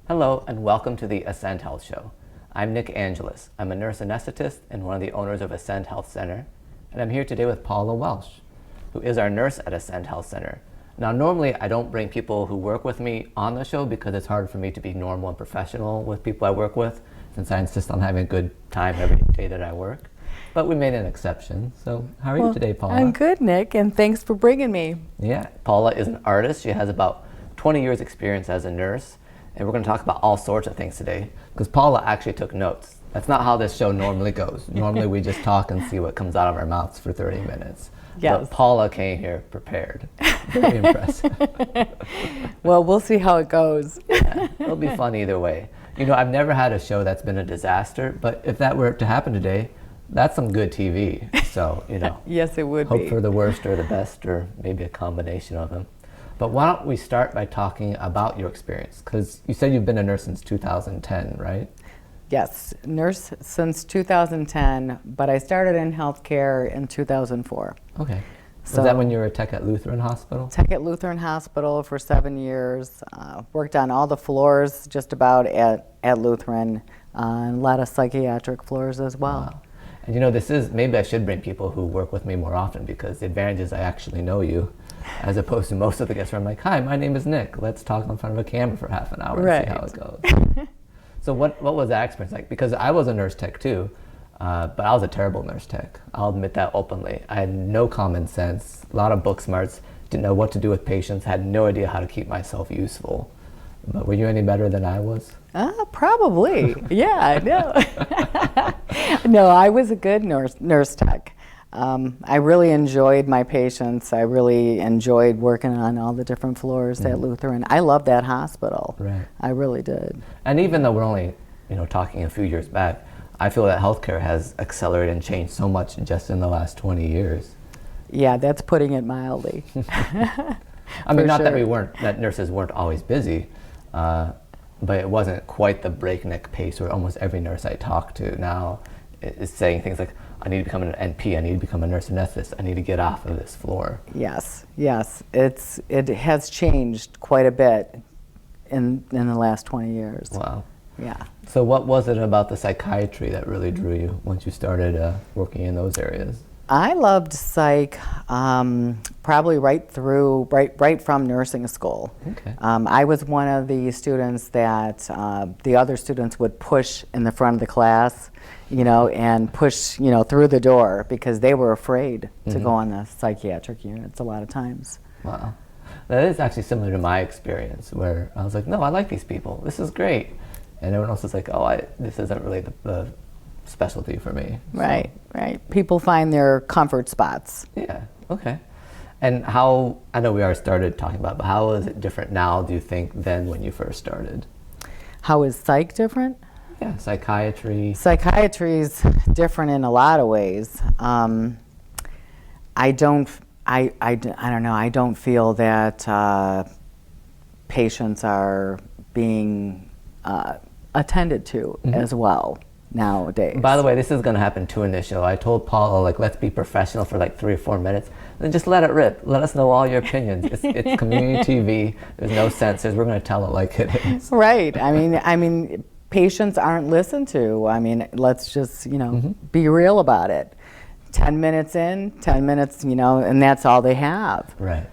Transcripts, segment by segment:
Hello and welcome to the Ascend Health Show. I'm Nick Angelis. I'm a nurse anesthetist and one of the owners of Ascend Health Center. And I'm here today with Paula Welch, who is our nurse at Ascend Health Center. Now normally I don't bring people who work with me on the show because it's hard for me to be normal and professional with people I work with, since I insist on having a good time every day that I work. But we made an exception. So how are you today, Paula? I'm good, Nick, and thanks for bringing me. Yeah, Paula is an artist. She has about 20 years experience as a nurse. And we're going to talk about all sorts of things today because Paula actually took notes. That's not how this show normally goes. Normally we just talk and see what comes out of our mouths for 30 minutes. Yes. But Paula came here prepared. Very impressive. Well, we'll see how it goes. Yeah, it'll be fun either way. You know, I've never had a show that's been a disaster, but if that were to happen today, that's some good TV. So, you know. Yes, it would hope be. for the worst or the best, or maybe a combination of them. But why don't we start by talking about your experience? Because you said you've been a nurse since 2010, right? Yes, nurse since 2010, but I started in healthcare in 2004. Okay. So Was that when you were a tech at Lutheran Hospital? Tech at Lutheran Hospital for 7 years. Worked on all the floors just about at Lutheran, and a lot of psychiatric floors as well. Wow. And you know, maybe I should bring people who work with me more often because the advantage is I actually know you, as opposed to most of the guests where I'm like, hi, my name is Nick. Let's talk in front of a camera for half an hour and see how it goes. So what was that experience like? Because I was a nurse tech too, but I was a terrible nurse tech. I'll admit that openly. I had no common sense, a lot of book smarts, didn't know what to do with patients, had no idea how to keep myself useful. But were you any better than I was? Probably. Yeah, I know. No, I was a good nurse tech. I really enjoyed my patients. I really enjoyed working on all the different floors at Lutheran. I loved that hospital. Right. I really did. And even though we're only, talking a few years back, I feel that healthcare has accelerated and changed so much just in the last 20 years. Yeah, that's putting it mildly. I mean, not sure. that nurses weren't always busy, but it wasn't quite the breakneck pace where almost every nurse I talk to now is saying things like, I need to become an NP, I need to become a nurse anesthetist, I need to get off of this floor. Yes. It has changed quite a bit in the last 20 years. Wow. Yeah. So what was it about the psychiatry that really drew you once you started working in those areas? I loved psych probably right from nursing school. Okay. I was one of the students that the other students would push in the front of the class, and push, through the door because they were afraid to go on the psychiatric units a lot of times. Wow. That is actually similar to my experience where I was like, no, I like these people. This is great. And everyone else is like, this isn't really the specialty for me. Right. People find their comfort spots. Yeah, okay. And I know we already started talking about, but how is it different now, do you think, than when you first started? How is psych different? Yeah, psychiatry. Psychiatry is different in a lot of ways. I don't know, I don't feel that patients are being attended to as well nowadays. By the way, this is going to happen too in this show. I told Paula, let's be professional for 3 or 4 minutes, and just let it rip. Let us know all your opinions. It's community TV. There's no censors. We're going to tell it like it is. Right. I mean, patients aren't listened to. I mean, let's just, be real about it. 10 minutes in, 10 minutes, and that's all they have. Right.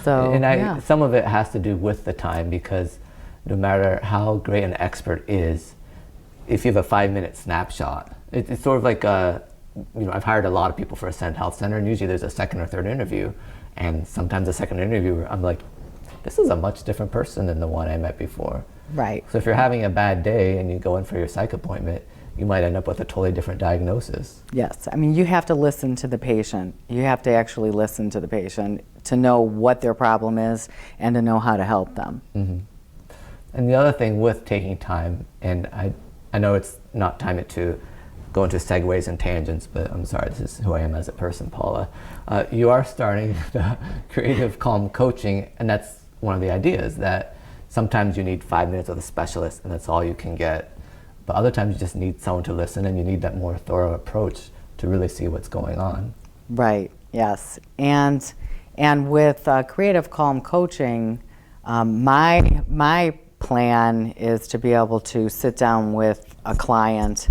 So, and some of it has to do with the time because no matter how great an expert is, if you have a 5-minute snapshot, it's sort of like I've hired a lot of people for Ascend Health Center, and usually there's a second or third interview, and sometimes the second interview, I'm like, this is a much different person than the one I met before. Right. So if you're having a bad day and you go in for your psych appointment, you might end up with a totally different diagnosis. Yes, I mean, you have to listen to the patient. You have to actually listen to the patient to know what their problem is and to know how to help them. Mm-hmm. And the other thing with taking time, and I know it's not time to go into segues and tangents, but I'm sorry, this is who I am as a person, Paula. You are starting the creative calm coaching, and that's one of the ideas, that sometimes you need 5 minutes with a specialist and that's all you can get. But other times you just need someone to listen, and you need that more thorough approach to really see what's going on. Right, yes. And with creative calm coaching, my plan is to be able to sit down with a client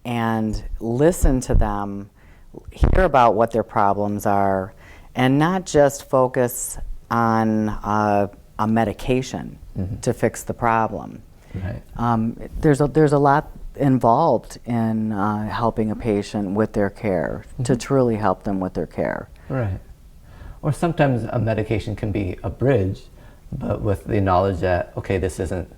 and listen to them, hear about what their problems are, and not just focus on a medication to fix the problem. Right. There's a lot involved in helping a patient with their care, to truly help them with their care. Right. Or sometimes a medication can be a bridge, but with the knowledge that, okay, this isn't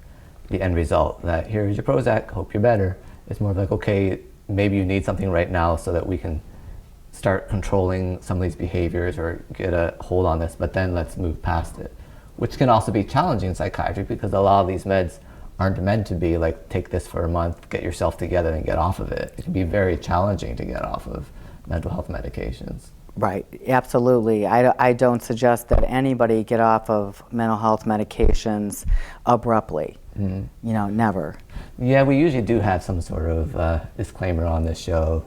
the end result, that here's your Prozac, hope you're better. It's more like, okay, maybe you need something right now so that we can start controlling some of these behaviors or get a hold on this, but then let's move past it. Which can also be challenging in psychiatry, because a lot of these meds aren't meant to be like, take this for a month, get yourself together and get off of it. It can be very challenging to get off of mental health medications. Right, absolutely. I don't suggest that anybody get off of mental health medications abruptly. You know, never. Yeah, we usually do have some sort of disclaimer on this show.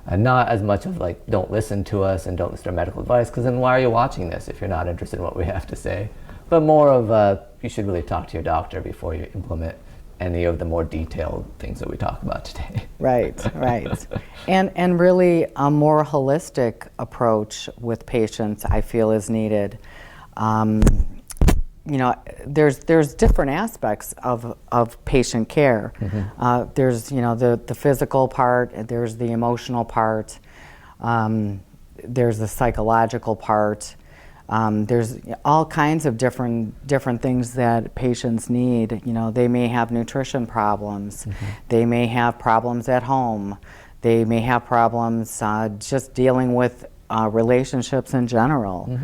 Not as much of like, don't listen to us and don't listen to our medical advice, because then why are you watching this if you're not interested in what we have to say? But more of you should really talk to your doctor before you implement any of the more detailed things that we talk about today. Right, right. And really a more holistic approach with patients, I feel, is needed. You know, there's different aspects of patient care. There's, you know, the physical part, there's the emotional part, there's the psychological part. There's all kinds of different things that patients need. You know, they may have nutrition problems. They may have problems at home. They may have problems just dealing with relationships in general.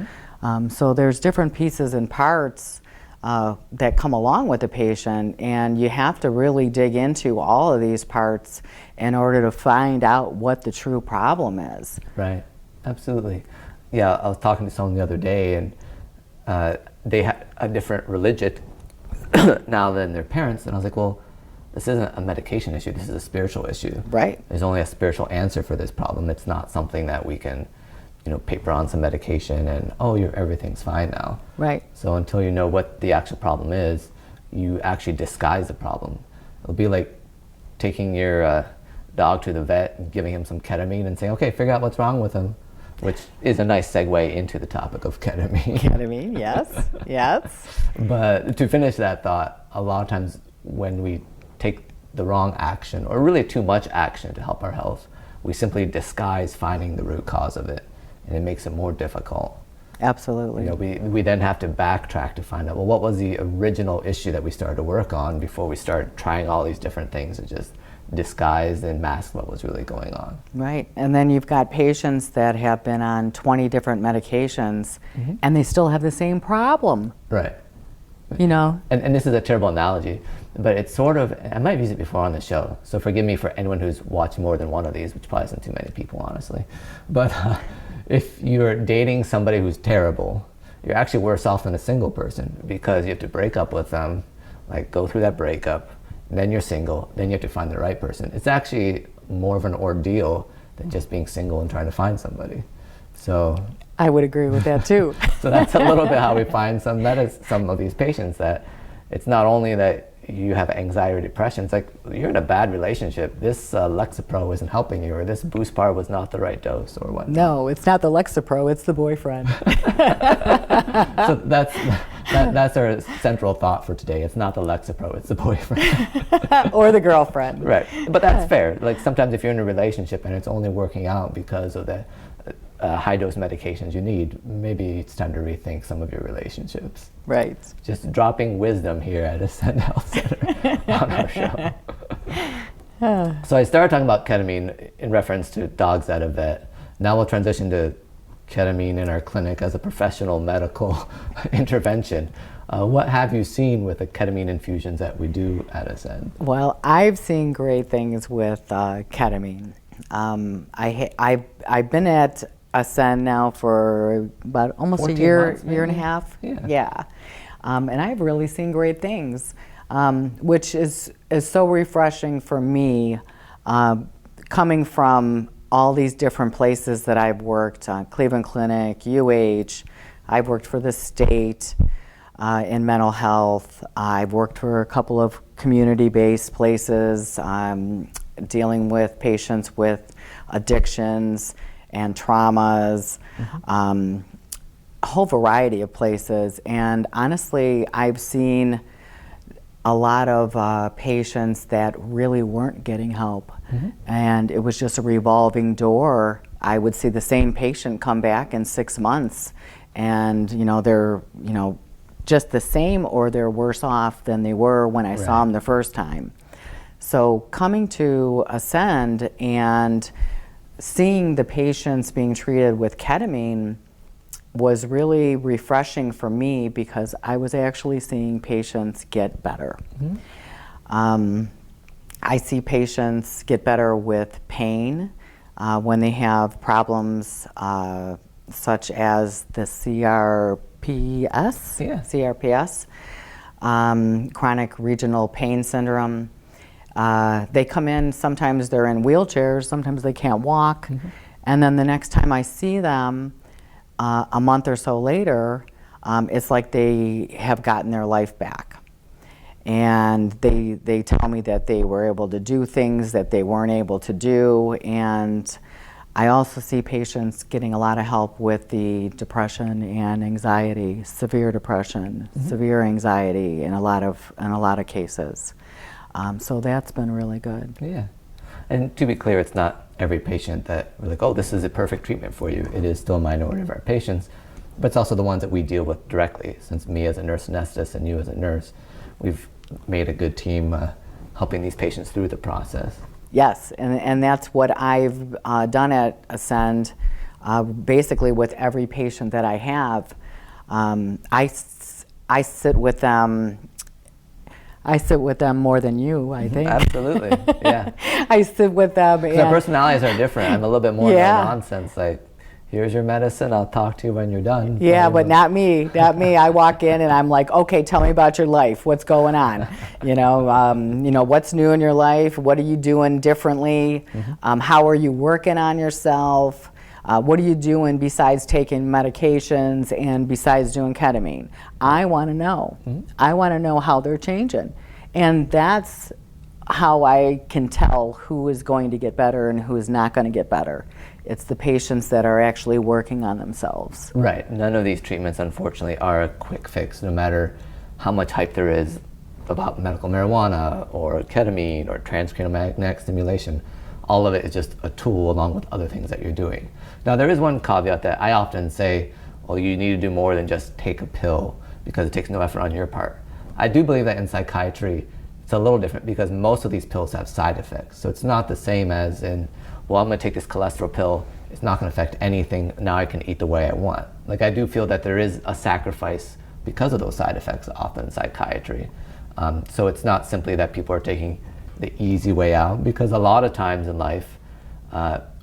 So there's different pieces and parts that come along with the patient, and you have to really dig into all of these parts in order to find out what the true problem is. Right, absolutely. Yeah, I was talking to someone the other day, and they had a different religion now than their parents, and I was like, well, this isn't a medication issue, this is a spiritual issue. Right. There's only a spiritual answer for this problem. It's not something that we can, you know, paper on some medication and, oh, everything's fine now. Right. So until you know what the actual problem is, you actually disguise the problem. It'll be like taking your dog to the vet and giving him some ketamine and saying, okay, figure out what's wrong with him. Which is a nice segue into the topic of ketamine. Ketamine, yes, yes. But to finish that thought, a lot of times when we take the wrong action, or really too much action to help our health, we simply disguise finding the root cause of it, and it makes it more difficult. Absolutely. You know, we then have to backtrack to find out, well, what was the original issue that we started to work on before we started trying all these different things and just disguise and mask what was really going on. Right, and then you've got patients that have been on 20 different medications and they still have the same problem. Right. You know? And this is a terrible analogy, but it's sort of, I might have used it before on the show, so forgive me for anyone who's watched more than one of these, which probably isn't too many people, honestly. But if you're dating somebody who's terrible, you're actually worse off than a single person, because you have to break up with them, like go through that breakup, then you're single, then you have to find the right person. It's actually more of an ordeal than just being single and trying to find somebody. So I would agree with that too. So that's a little bit how we find some of these patients, that it's not only that you have anxiety or depression, it's like you're in a bad relationship. This Lexapro isn't helping you, or this Buspar was not the right dose, or what. No, it's not the Lexapro, it's the boyfriend. So that's our central thought for today. It's not the Lexapro, it's the boyfriend. Or the girlfriend. Right, but that's fair. Like sometimes if you're in a relationship and it's only working out because of the high dose medications you need, maybe it's time to rethink some of your relationships. Right. Just dropping wisdom here at Ascend Health Center on our show. So I started talking about ketamine in reference to dogs at a vet. Now we'll transition to ketamine in our clinic as a professional medical intervention. What have you seen with the ketamine infusions that we do at Ascend? Well, I've seen great things with ketamine. I've been at Ascend now for about almost a year, year and a half. Yeah. And I've really seen great things, which is so refreshing for me, coming from all these different places that I've worked, Cleveland Clinic, UH, I've worked for the state. in mental health. I've worked for a couple of community-based places, dealing with patients with addictions and traumas, a whole variety of places. And honestly, I've seen a lot of patients that really weren't getting help. And it was just a revolving door. I would see the same patient come back in 6 months, and they're just the same, or they're worse off than they were when I saw them the first time. So coming to Ascend and seeing the patients being treated with ketamine was really refreshing for me, because I was actually seeing patients get better. I see patients get better with pain when they have problems such as the CRPS, chronic regional pain syndrome. They come in, sometimes they're in wheelchairs, sometimes they can't walk, and then the next time I see them, a month or so later, it's like they have gotten their life back. And they tell me that they were able to do things that they weren't able to do. And I also see patients getting a lot of help with the depression and anxiety, severe depression, severe anxiety in a lot of cases. So that's been really good. Yeah. And to be clear, it's not every patient that we're like, oh, this is a perfect treatment for you. It is still a minority of our patients, but it's also the ones that we deal with directly. Since me as a nurse anesthetist and you as a nurse, we've made a good team helping these patients through the process. Yes, and that's what I've done at Ascend. Basically, with every patient that I have, I sit with them. I sit with them more than you, I think. Absolutely, yeah. I sit with them. Because our personalities are different. I'm a little bit more no-nonsense, like, here's your medicine, I'll talk to you when you're done. Yeah, but not me. I walk in and I'm like, okay, tell me about your life. What's going on? What's new in your life? What are you doing differently? How are you working on yourself? What are you doing besides taking medications and besides doing ketamine? I want to know. I want to know how they're changing. And that's how I can tell who is going to get better and who is not going to get better. It's the patients that are actually working on themselves. Right. None of these treatments, unfortunately, are a quick fix, no matter how much hype there is about medical marijuana or ketamine or transcranial magnetic stimulation. All of it is just a tool along with other things that you're doing. Now, there is one caveat that I often say, well, you need to do more than just take a pill because it takes no effort on your part. I do believe that in psychiatry, it's a little different because most of these pills have side effects. So it's not the same as in, well, I'm gonna take this cholesterol pill, it's not gonna affect anything, now I can eat the way I want. Like, I do feel that there is a sacrifice because of those side effects often in psychiatry. So it's not simply that people are taking the easy way out, because a lot of times in life,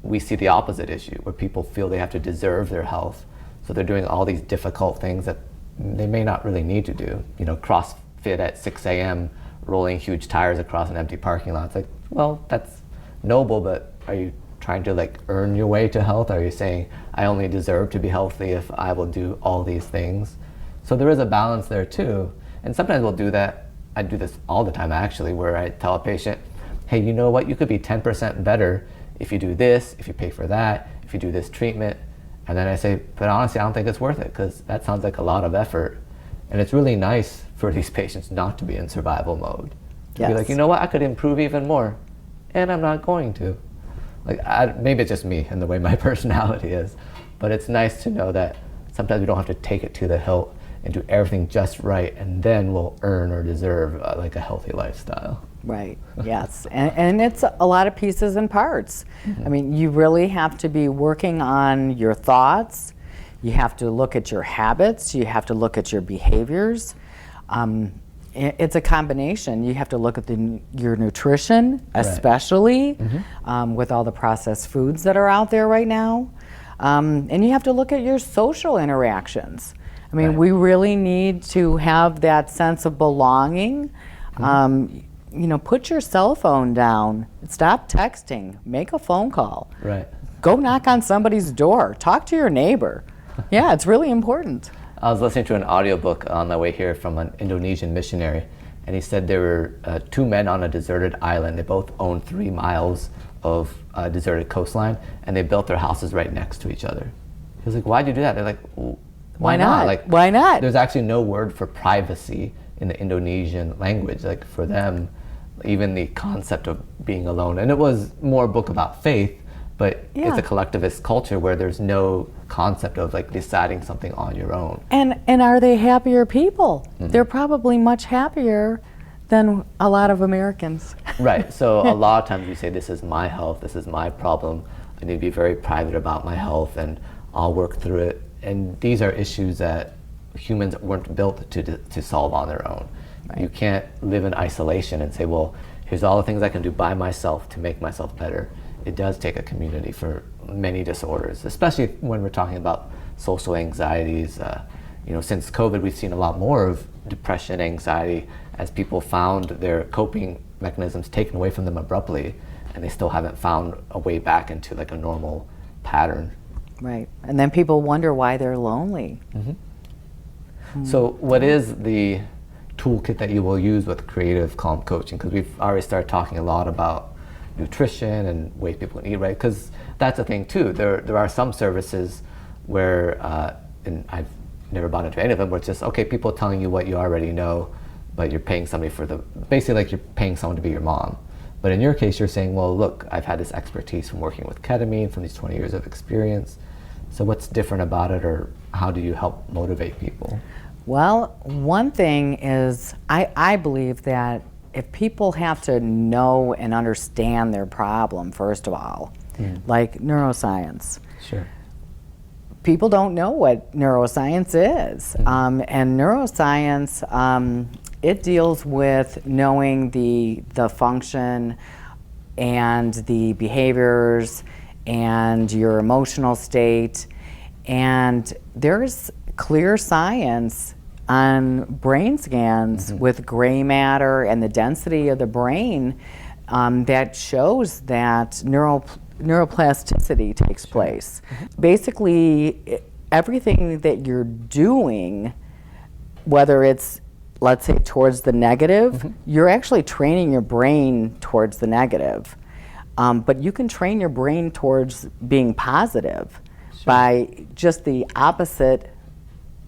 we see the opposite issue, where people feel they have to deserve their health. So they're doing all these difficult things that they may not really need to do. CrossFit at 6 a.m., rolling huge tires across an empty parking lot. It's like, well, that's noble, but are you trying to earn your way to health? Are you saying, I only deserve to be healthy if I will do all these things? So there is a balance there too. And sometimes we'll do that. I do this all the time actually, where I tell a patient, hey, you know what, you could be 10% better if you do this, if you pay for that, if you do this treatment. And then I say, but honestly, I don't think it's worth it, because that sounds like a lot of effort. And it's really nice for these patients not to be in survival mode. To be like, you know what, I could improve even more, and I'm not going to. Maybe it's just me and the way my personality is, but it's nice to know that sometimes we don't have to take it to the hilt and do everything just right, and then we'll earn or deserve a healthy lifestyle. Right, yes. And it's a lot of pieces and parts. I mean, you really have to be working on your thoughts. You have to look at your habits. You have to look at your behaviors. It's a combination. You have to look at your nutrition, especially with all the processed foods that are out there right now. And you have to look at your social interactions. I mean, we really need to have that sense of belonging. Put your cell phone down. Stop texting. Make a phone call. Right. Go knock on somebody's door. Talk to your neighbor. Yeah, it's really important. I was listening to an audiobook on my way here from an Indonesian missionary, and he said there were two men on a deserted island. They both owned 3 miles of deserted coastline, and they built their houses right next to each other. He was like, why'd you do that? They're like, why not? Like, why not? There's actually no word for privacy in the Indonesian language. Like for them, even the concept of being alone, and it was more a book about faith, but it's a collectivist culture where there's no concept of like deciding something on your own. And are they happier people? Mm-hmm. They're probably much happier than a lot of Americans. Right, so a lot of times you say, this is my health, this is my problem, I need to be very private about my health and I'll work through it. And these are issues that humans weren't built to solve on their own. Right. You can't live in isolation and say, well, here's all the things I can do by myself to make myself better. It does take a community for many disorders, especially when we're talking about social anxieties. Since COVID, we've seen a lot more of depression, anxiety, as people found their coping mechanisms taken away from them abruptly, and they still haven't found a way back into like a normal pattern. Right, and then people wonder why they're lonely. Mm-hmm. Mm-hmm. So what is the toolkit that you will use with creative calm coaching? Because we've already started talking a lot about nutrition and ways people can eat right, because that's a thing too. There are some services where, and I've never bought into any of them, where it's just, okay, people telling you what you already know, but you're paying somebody basically like you're paying someone to be your mom. But in your case, you're saying, well, look, I've had this expertise from working with ketamine, from these 20 years of experience. So what's different about it, or how do you help motivate people? Well, one thing is, I believe that if people have to know and understand their problem, first of all, like neuroscience. Sure. People don't know what neuroscience is. And neuroscience, it deals with knowing the function and the behaviors and your emotional state. And there's clear science on brain scans with gray matter and the density of the brain that shows that neuroplasticity takes place. Basically, everything that you're doing, whether it's, let's say, towards the negative, you're actually training your brain towards the negative. But you can train your brain towards being positive by just the opposite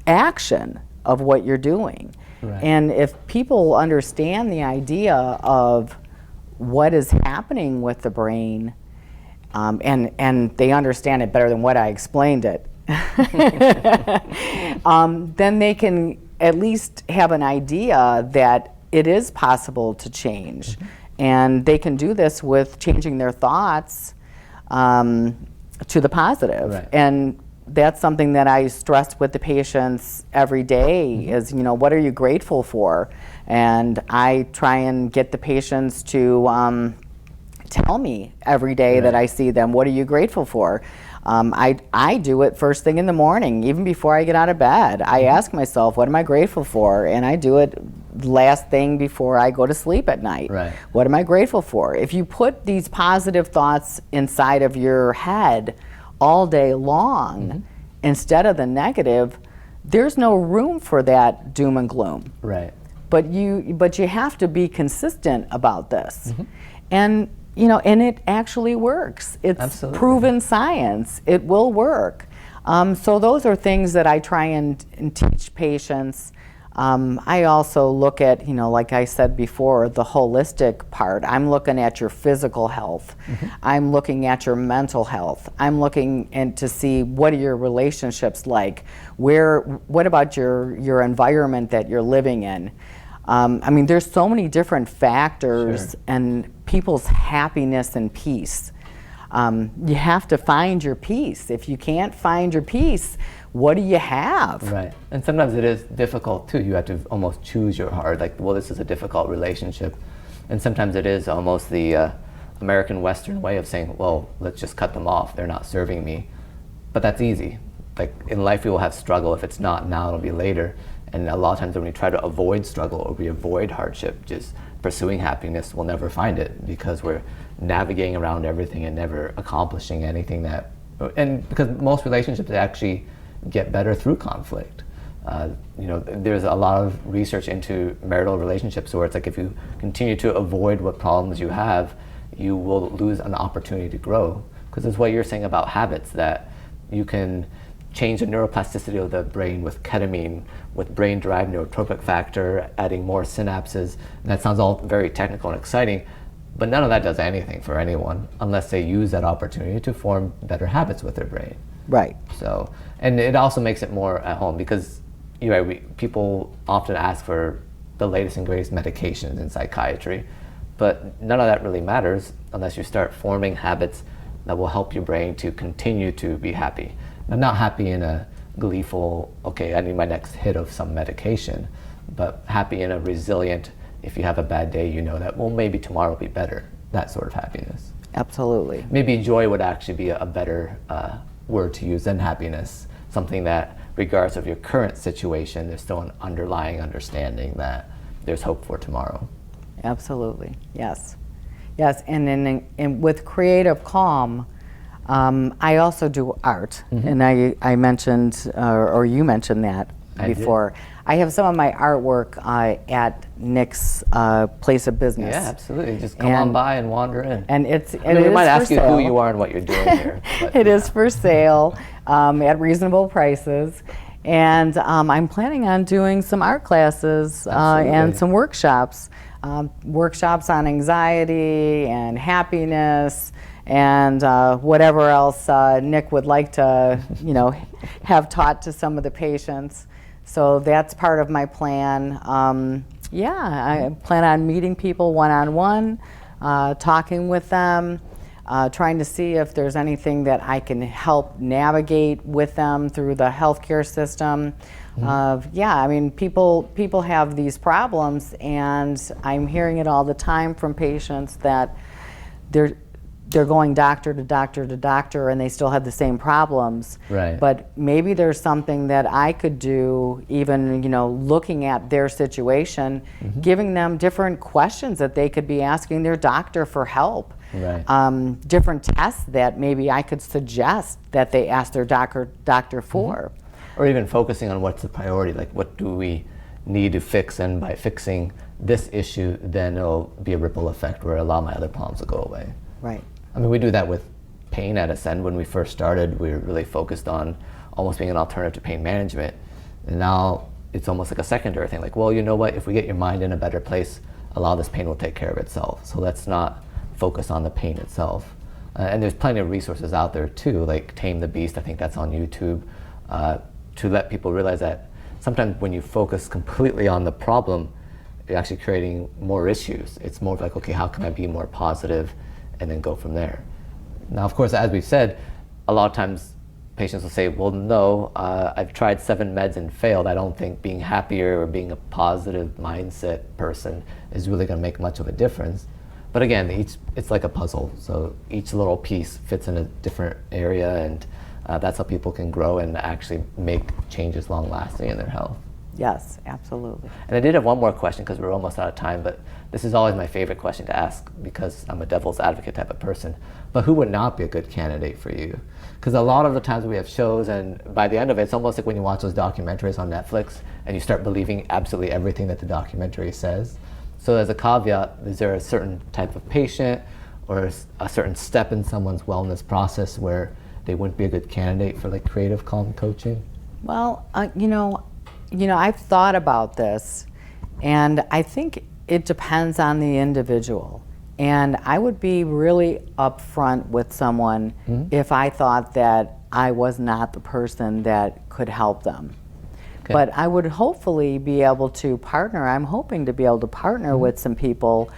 action of what you're doing. Right. And if people understand the idea of what is happening with the brain, and they understand it better than what I explained it, then they can at least have an idea that it is possible to change. And they can do this with changing their thoughts to the positive. Right. And that's something that I stress with the patients every day is, what are you grateful for? And I try and get the patients to tell me every day that I see them, what are you grateful for? I do it first thing in the morning, even before I get out of bed. I ask myself, what am I grateful for? And I do it last thing before I go to sleep at night. Right. What am I grateful for? If you put these positive thoughts inside of your head all day long, instead of the negative, there's no room for that doom and gloom. Right. But you have to be consistent about this. And and it actually works. It's proven science. It will work. So those are things that I try and teach patients. I also look at, like I said before, the holistic part. I'm looking at your physical health. I'm looking at your mental health. I'm looking to see what are your relationships like. What about your environment that you're living in? There's so many different factors and people's happiness and peace. You have to find your peace. If you can't find your peace, what do you have? Right. And sometimes it is difficult too. You have to almost choose your heart. Like, well, this is a difficult relationship. And sometimes it is almost the American Western way of saying, well, let's just cut them off. They're not serving me. But that's easy. Like in life, we will have struggle. If it's not now, it'll be later. And a lot of times when we try to avoid struggle or we avoid hardship, just pursuing happiness, we'll never find it because we're navigating around everything and never accomplishing anything and because most relationships actually get better through conflict. There's a lot of research into marital relationships where it's like if you continue to avoid what problems you have, you will lose an opportunity to grow. Because it's what you're saying about habits, that you can change the neuroplasticity of the brain with ketamine, with brain-derived neurotropic factor, adding more synapses. And that sounds all very technical and exciting, but none of that does anything for anyone unless they use that opportunity to form better habits with their brain. Right. So, and it also makes it more at home because people often ask for the latest and greatest medications in psychiatry, but none of that really matters unless you start forming habits that will help your brain to continue to be happy. I'm not happy in a gleeful, okay, I need my next hit of some medication, but happy in a resilient, if you have a bad day, you know that, well, maybe tomorrow will be better, that sort of happiness. Absolutely. Maybe joy would actually be a better word to use than happiness, something that, regardless of your current situation, there's still an underlying understanding that there's hope for tomorrow. Absolutely, yes. Yes, and then with Creative Calm, I also do art, and I mentioned, or you mentioned that before. I have some of my artwork at Nick's place of business. Yeah, absolutely. Just come on by and wander in. And we might ask you who you are and what you're doing here. It is for sale at reasonable prices. And I'm planning on doing some art classes and some workshops. Workshops on anxiety and happiness and whatever else Nick would like to, have taught to some of the patients. So that's part of my plan. I plan on meeting people one-on-one, talking with them, trying to see if there's anything that I can help navigate with them through the healthcare system. People have these problems, and I'm hearing it all the time from patients that they're going doctor to doctor to doctor and they still have the same problems. Right. But maybe there's something that I could do, even looking at their situation, giving them different questions that they could be asking their doctor for help. Right. Different tests that maybe I could suggest that they ask their doctor for. Or even focusing on what's the priority, like what do we need to fix, and by fixing this issue, then it'll be a ripple effect where a lot of my other problems will go away. Right. I mean, we do that with pain at Ascend. When we first started, we were really focused on almost being an alternative to pain management. And now it's almost like a secondary thing. Like, well, you know what? If we get your mind in a better place, a lot of this pain will take care of itself. So let's not focus on the pain itself. And there's plenty of resources out there too, like Tame the Beast. I think that's on YouTube, to let people realize that sometimes when you focus completely on the problem, you're actually creating more issues. It's more like, okay, how can I be more positive, and then go from there. Now, of course, as we've said, a lot of times patients will say, well, no, I've tried 7 meds and failed. I don't think being happier or being a positive mindset person is really going to make much of a difference. But again, it's like a puzzle. So each little piece fits in a different area, and that's how people can grow and actually make changes long lasting in their health. Yes, absolutely. And I did have one more question because we're almost out of time, but this is always my favorite question to ask because I'm a devil's advocate type of person. But who would not be a good candidate for you? Because a lot of the times we have shows, and by the end of it, it's almost like when you watch those documentaries on Netflix and you start believing absolutely everything that the documentary says. So as a caveat, is there a certain type of patient or a certain step in someone's wellness process where they wouldn't be a good candidate for like Creative Calm coaching? Well, I've thought about this, and I think it depends on the individual. And I would be really upfront with someone if I thought that I was not the person that could help them. Okay. But I would hopefully be able to partner. I'm hoping to be able to partner with some people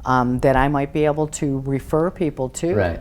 that I might be able to refer people to. Right.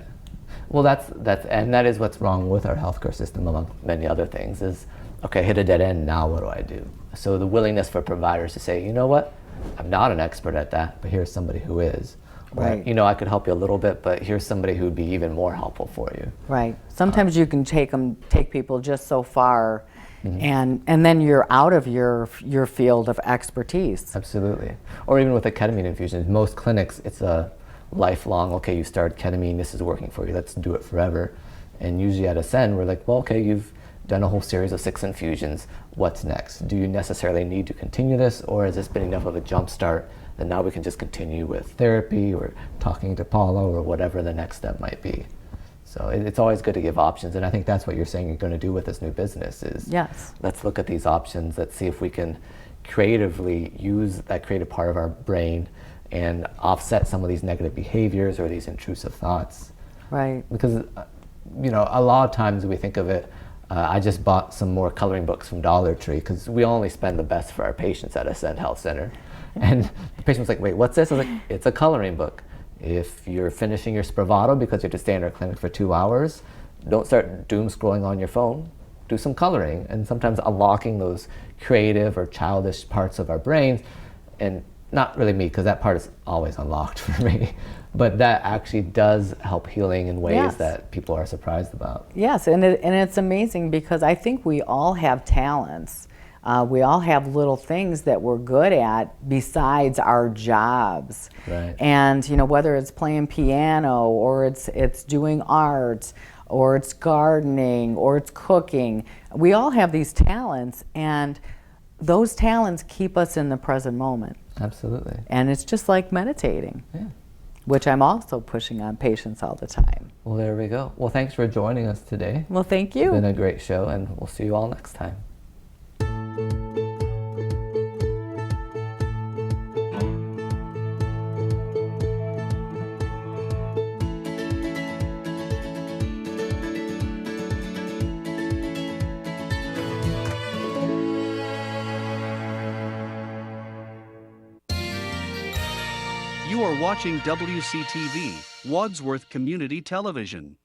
Well, that is what's wrong with our healthcare system, among many other things, is, okay, I hit a dead end, now what do I do? So the willingness for providers to say, you know what, I'm not an expert at that, but here's somebody who is. Right. Or, I could help you a little bit, but here's somebody who would be even more helpful for you. Right. Sometimes you can take people just so far, and then you're out of your field of expertise. Absolutely. Or even with a ketamine infusion, most clinics, it's a lifelong, okay, you started ketamine, this is working for you, let's do it forever. And usually at Ascend, we're like, well, okay, you've done a whole series of 6 infusions. What's next? Do you necessarily need to continue this, or has this been enough of a jump start that now we can just continue with therapy or talking to Paula or whatever the next step might be? So it's always good to give options, and I think that's what you're saying you're going to do with this new business is, yes, let's look at these options, let's see if we can creatively use that creative part of our brain and offset some of these negative behaviors or these intrusive thoughts. Right. Because, you know, a lot of times we think of it, I just bought some more coloring books from Dollar Tree because we only spend the best for our patients at Ascend Health Center. And the patient was like, wait, what's this? I was like, it's a coloring book. If you're finishing your Spravato because you have to stay in our clinic for 2 hours, don't start doom scrolling on your phone. Do some coloring, and sometimes unlocking those creative or childish parts of our brains, and not really me, because that part is always unlocked for me, but that actually does help healing in ways yes. that people are surprised about. Yes, and it's amazing because I think we all have talents. We all have little things that we're good at besides our jobs. Right. And you know, whether it's playing piano or it's doing art or it's gardening or it's cooking, we all have these talents, and those talents keep us in the present moment. Absolutely. And it's just like meditating. Yeah. Which I'm also pushing on patients all the time. Well, there we go. Well, thanks for joining us today. Well, thank you. It's been a great show, and we'll see you all next time. You are watching WCTV, Wadsworth Community Television.